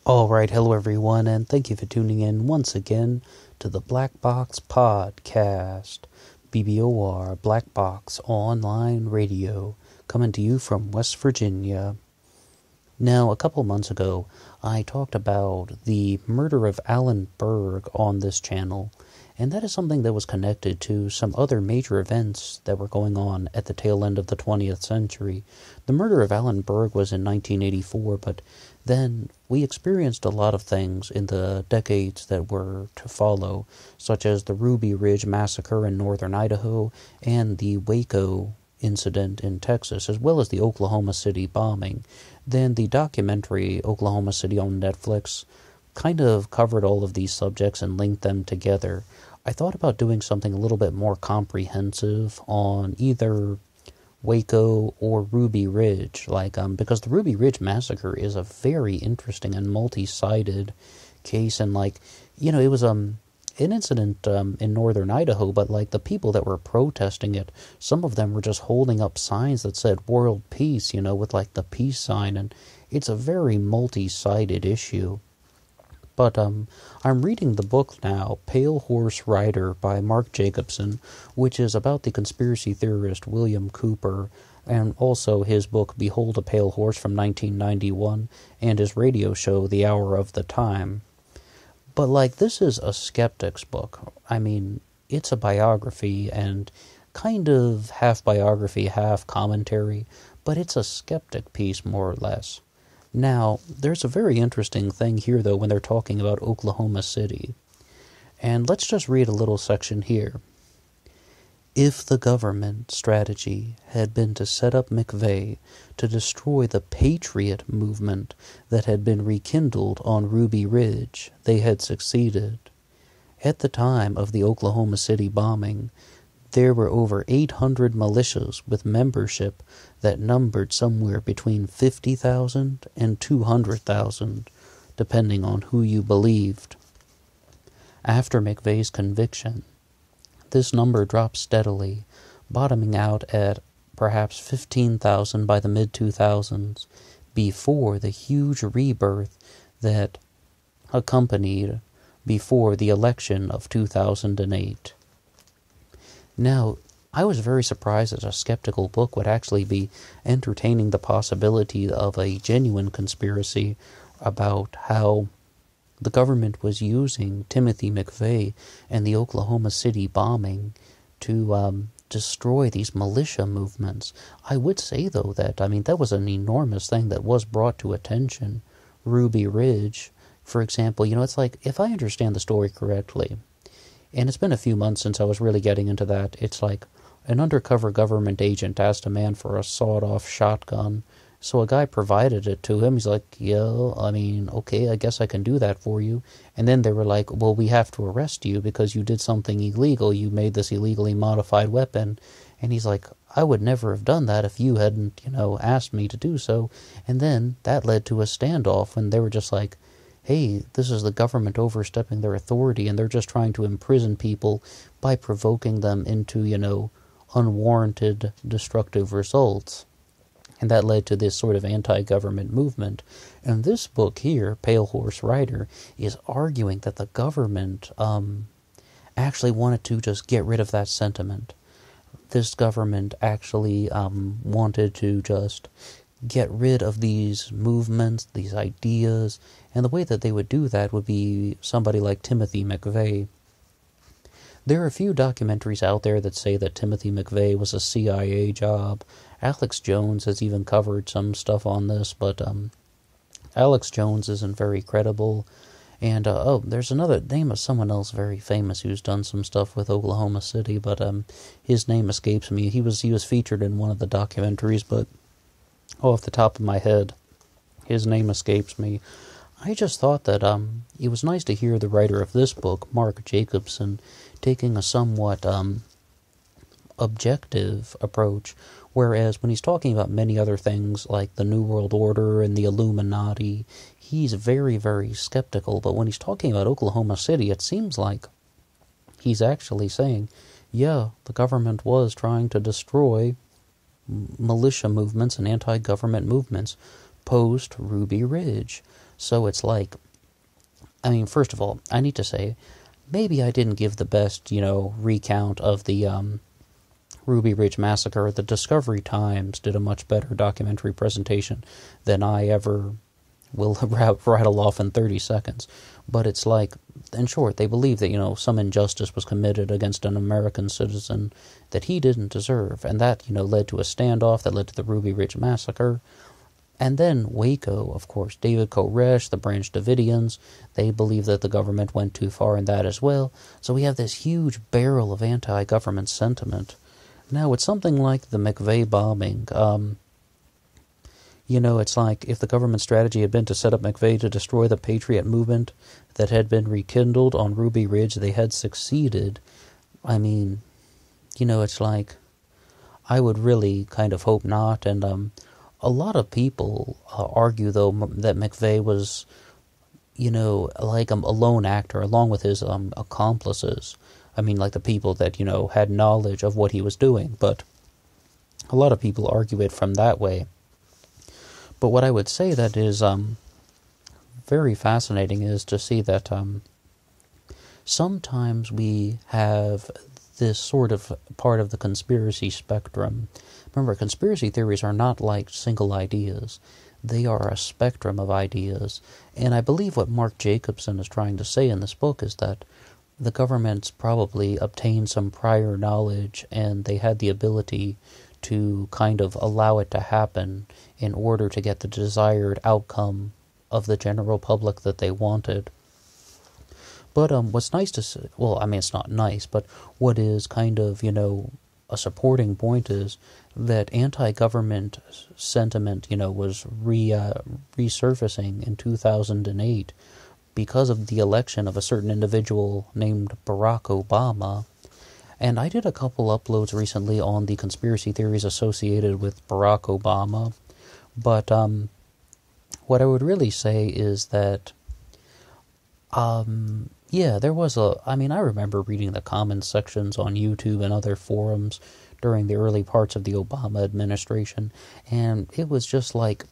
Alright, hello everyone, and thank you for tuning in once again to the Black Box Podcast. BBOR, Black Box Online Radio, coming to you from West Virginia. Now, a couple months ago, I talked about the murder of Alan Berg on this channel, and that is something that was connected to some other major events that were going on at the tail end of the 20th century. The murder of Alan Berg was in 1984, but then we experienced a lot of things in the decades that were to follow, such as the Ruby Ridge Massacre in northern Idaho and the Waco incident in Texas, as well as the Oklahoma City bombing. Then the documentary Oklahoma City on Netflix kind of covered all of these subjects and linked them together. I thought about doing something a little bit more comprehensive on either Waco or Ruby Ridge, because the Ruby Ridge Massacre is a very interesting and multi-sided case, and it was an incident in northern Idaho, but the people that were protesting it, some of them were just holding up signs that said world peace, with the peace sign, and it's a very multi-sided issue. But I'm reading the book now, Pale Horse Rider by Mark Jacobson, which is about the conspiracy theorist William Cooper, and also his book Behold a Pale Horse from 1991, and his radio show The Hour of the Time. But this is a skeptic's book. I mean, it's a biography and kind of half biography, half commentary, but it's a skeptic piece more or less. Now, there's a very interesting thing here, though, when they're talking about Oklahoma City. And let's just read a little section here. If the government strategy had been to set up McVeigh to destroy the patriot movement that had been rekindled on Ruby Ridge, they had succeeded. At the time of the Oklahoma City bombing, there were over 800 militias with membership that numbered somewhere between 50,000 and 200,000, depending on who you believed. After McVeigh's conviction, this number dropped steadily, bottoming out at perhaps 15,000 by the mid-2000s, before the huge rebirth that accompanied before the election of 2008. Now, I was very surprised that a skeptical book would actually be entertaining the possibility of a genuine conspiracy about how the government was using Timothy McVeigh and the Oklahoma City bombing to destroy these militia movements. I would say, though, that was an enormous thing that was brought to attention. Ruby Ridge, for example, it's if I understand the story correctly, and it's been a few months since I was really getting into that, it's an undercover government agent asked a man for a sawed-off shotgun, so a guy provided it to him. He's like, yeah, okay, I guess I can do that for you. And then they were like, well, we have to arrest you because you did something illegal. You made this illegally modified weapon. And he's like, I would never have done that if you hadn't, asked me to do so. And then that led to a standoff, and they were just like, hey, this is the government overstepping their authority, and they're just trying to imprison people by provoking them into, unwarranted destructive results. And that led to this sort of anti-government movement. And this book here, Pale Horse Rider, is arguing that the government actually wanted to just get rid of that sentiment. This government actually wanted to just get rid of these movements, these ideas, and the way that they would do that would be somebody like Timothy McVeigh. There are a few documentaries out there that say that Timothy McVeigh was a CIA job. Alex Jones has even covered some stuff on this, but Alex Jones isn't very credible. And, there's another name of someone else very famous who's done some stuff with Oklahoma City, but his name escapes me. He was featured in one of the documentaries, but off the top of my head, his name escapes me. I just thought that it was nice to hear the writer of this book, Mark Jacobson, taking a somewhat objective approach, whereas when he's talking about many other things like the New World Order and the Illuminati, he's very, very skeptical. But when he's talking about Oklahoma City, it seems like he's actually saying, yeah, the government was trying to destroy militia movements and anti-government movements post-Ruby Ridge. So it's like, I mean, first of all, I need to say, maybe I didn't give the best, recount of the Ruby Ridge Massacre. The Discovery Times did a much better documentary presentation than I ever will rattle off in 30 seconds. But it's like, in short, they believe that, some injustice was committed against an American citizen that he didn't deserve. And that, led to a standoff that led to the Ruby Ridge Massacre. And then Waco, of course, David Koresh, the Branch Davidians, they believe that the government went too far in that as well. So we have this huge barrel of anti-government sentiment. Now, it's something like the McVeigh bombing. It's like if the government strategy had been to set up McVeigh to destroy the Patriot movement that had been rekindled on Ruby Ridge, they had succeeded. I mean, it's like, I would really kind of hope not. And a lot of people argue, though, that McVeigh was, like a lone actor along with his accomplices. I mean, like the people that, had knowledge of what he was doing. But a lot of people argue it from that way. But what I would say that is very fascinating is to see that sometimes we have this sort of part of the conspiracy spectrum. Remember, conspiracy theories are not like single ideas. They are a spectrum of ideas. And I believe what Mark Jacobson is trying to say in this book is that the government's probably obtained some prior knowledge and they had the ability to kind of allow it to happen in order to get the desired outcome of the general public that they wanted. But what's nice to see, well, I mean, it's not nice, but what is kind of, a supporting point is that anti-government sentiment, was resurfacing in 2008 because of the election of a certain individual named Barack Obama. And I did a couple uploads recently on the conspiracy theories associated with Barack Obama. But what I would really say is that, there was I remember reading the comments sections on YouTube and other forums during the early parts of the Obama administration, and it was just like,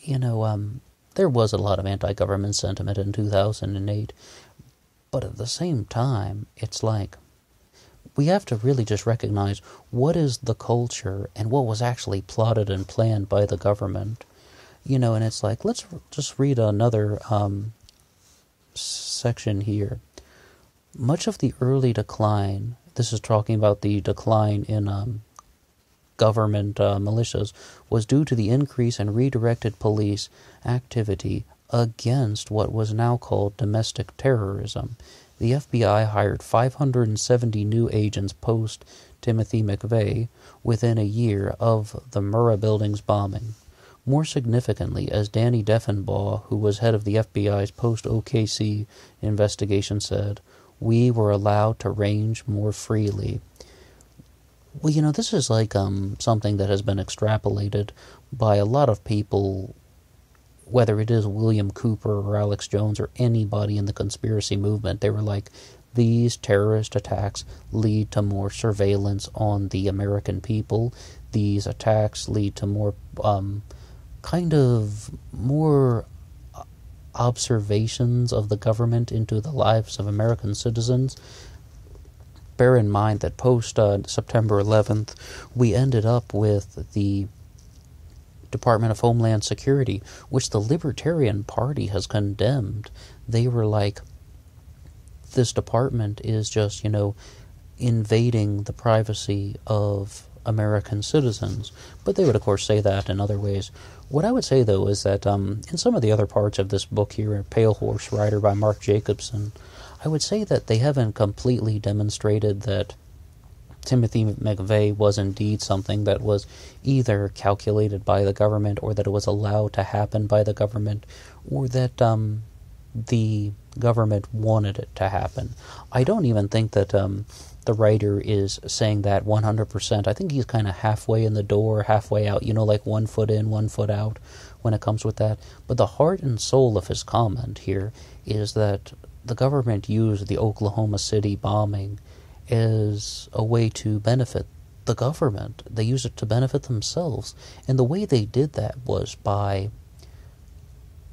there was a lot of anti-government sentiment in 2008, but at the same time, it's like, we have to really just recognize what is the culture and what was actually plotted and planned by the government. And it's like, let's just read another section here. Much of the early decline, this is talking about the decline in government militias, was due to the increase in redirected police activity against what was now called domestic terrorism. The FBI hired 570 new agents post-Timothy McVeigh within a year of the Murrah Building's bombing. More significantly, as Danny Deffenbaugh, who was head of the FBI's post-OKC investigation, said, we were allowed to range more freely. Well, this is like something that has been extrapolated by a lot of people, whether it is William Cooper or Alex Jones or anybody in the conspiracy movement. They were like, these terrorist attacks lead to more surveillance on the American people. These attacks lead to more, more observations of the government into the lives of American citizens. Bear in mind that post-September 11th, we ended up with the Department of Homeland Security, which the Libertarian Party has condemned. They were like, this department is just, invading the privacy of American citizens. But they would, of course, say that in other ways. What I would say, though, is that in some of the other parts of this book here, Pale Horse Rider by Mark Jacobson, I would say that they haven't completely demonstrated that Timothy McVeigh was indeed something that was either calculated by the government or that it was allowed to happen by the government or that the government wanted it to happen. I don't even think that the writer is saying that 100%. I think he's kind of halfway in the door, halfway out, like 1 foot in, 1 foot out when it comes with that. But the heart and soul of his comment here is that the government used the Oklahoma City bombing as a way to benefit the government. They used it to benefit themselves. And the way they did that was by,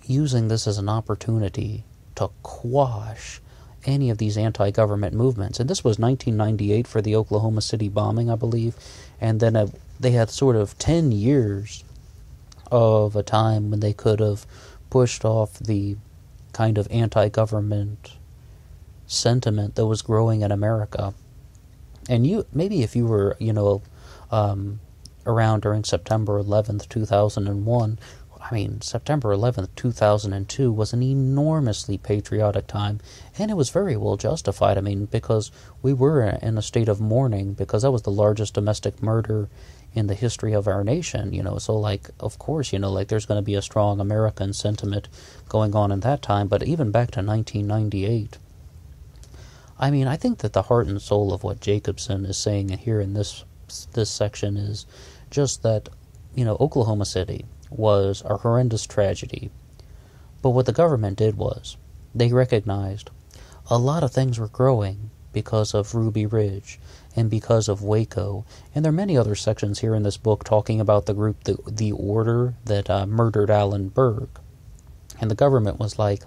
using this as an opportunity to quash any of these anti-government movements. And this was 1998 for the Oklahoma City bombing, I believe. And then they had sort of 10 years of a time when they could have pushed off the kind of anti-government sentiment that was growing in America. And maybe if you were, around during September 11th, 2001, September 11th, 2002 was an enormously patriotic time, and it was very well justified. Because we were in a state of mourning, because that was the largest domestic murder in the history of our nation, So, of course, there's going to be a strong American sentiment going on in that time, but even back to 1998. I think that the heart and soul of what Jacobson is saying here in this section is just that, Oklahoma City was a horrendous tragedy. But what the government did was they recognized a lot of things were growing because of Ruby Ridge and because of Waco. And there are many other sections here in this book talking about the group, the Order, that murdered Alan Berg. And the government was like,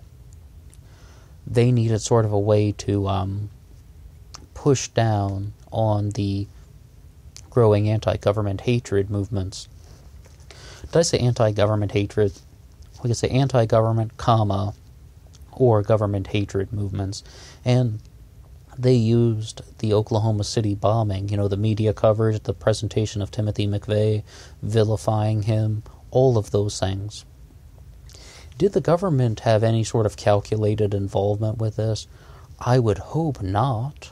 they needed sort of a way to push down on the growing anti-government hatred movements. Did I say anti-government hatred? We could say anti-government, or government hatred movements. And they used the Oklahoma City bombing, the media coverage, the presentation of Timothy McVeigh, vilifying him, all of those things. Did the government have any sort of calculated involvement with this? I would hope not.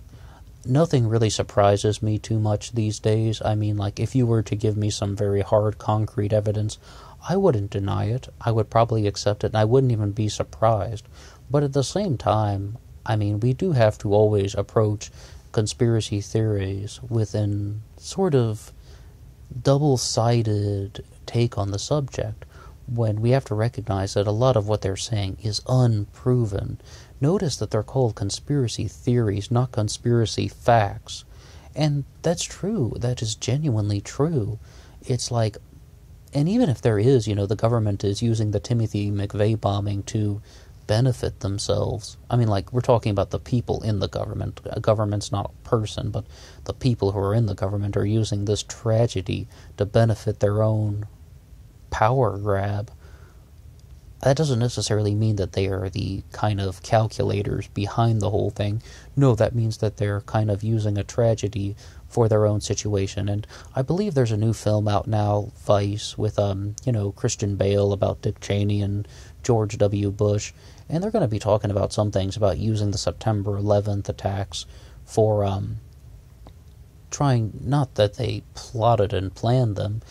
Nothing really surprises me too much these days. If you were to give me some very hard, concrete evidence, I wouldn't deny it. I would probably accept it, and I wouldn't even be surprised. But at the same time, we do have to always approach conspiracy theories with an sort of double-sided take on the subject, when we have to recognize that a lot of what they're saying is unproven. Notice that they're called conspiracy theories, not conspiracy facts. And that's true. That is genuinely true. It's like, and even if there is, the government is using the Timothy McVeigh bombing to benefit themselves. We're talking about the people in the government. A government's not a person, but the people who are in the government are using this tragedy to benefit their own power grab. That doesn't necessarily mean that they are the kind of calculators behind the whole thing. No, that means that they're kind of using a tragedy for their own situation. And I believe there's a new film out now, Vice, with Christian Bale, about Dick Cheney and George W. Bush. And they're going to be talking about some things about using the September 11th attacks for trying, not that they plotted and planned them,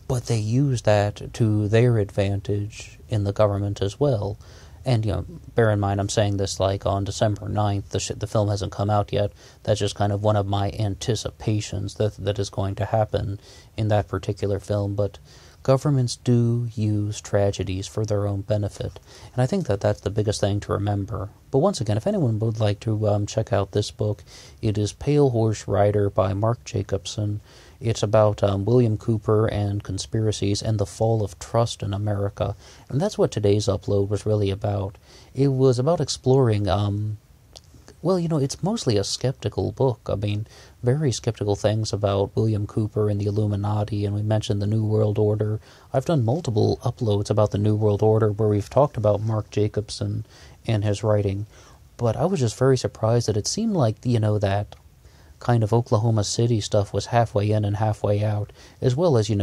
but they used that to their advantage in the government as well. And, bear in mind, I'm saying this on December 9th. The film hasn't come out yet. That's just kind of one of my anticipations that is going to happen in that particular film. But governments do use tragedies for their own benefit. And I think that that's the biggest thing to remember. But once again, if anyone would like to check out this book, it is Pale Horse Rider by Mark Jacobson. It's about William Cooper and conspiracies and the fall of trust in America. And that's what today's upload was really about. It was about exploring, it's mostly a skeptical book. Very skeptical things about William Cooper and the Illuminati, and we mentioned the New World Order. I've done multiple uploads about the New World Order where we've talked about Mark Jacobson and his writing. But I was just very surprised that it seemed like, that kind of Oklahoma City stuff was halfway in and halfway out, as well as, I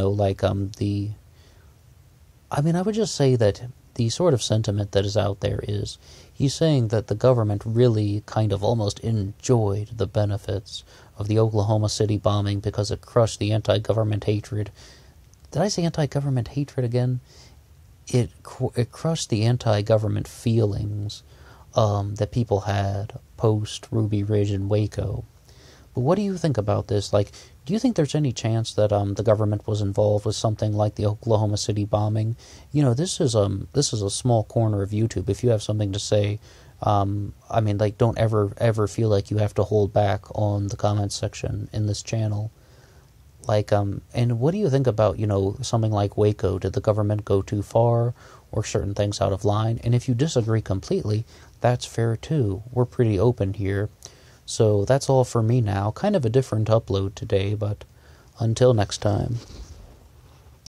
would just say that the sort of sentiment that is out there is, he's saying that the government really kind of almost enjoyed the benefits of the Oklahoma City bombing because it crushed the anti-government hatred. Did I say anti-government hatred again? It crushed the anti-government feelings that people had post Ruby Ridge and Waco. But what do you think about this? Do you think there's any chance that the government was involved with something like the Oklahoma City bombing? This is a small corner of YouTube. If you have something to say, don't ever feel like you have to hold back on the comments section in this channel. And what do you think about, something like Waco? Did the government go too far? or certain things out of line. And if you disagree completely, that's fair too. We're pretty open here. So that's all for me now. Kind of a different upload today, but until next time.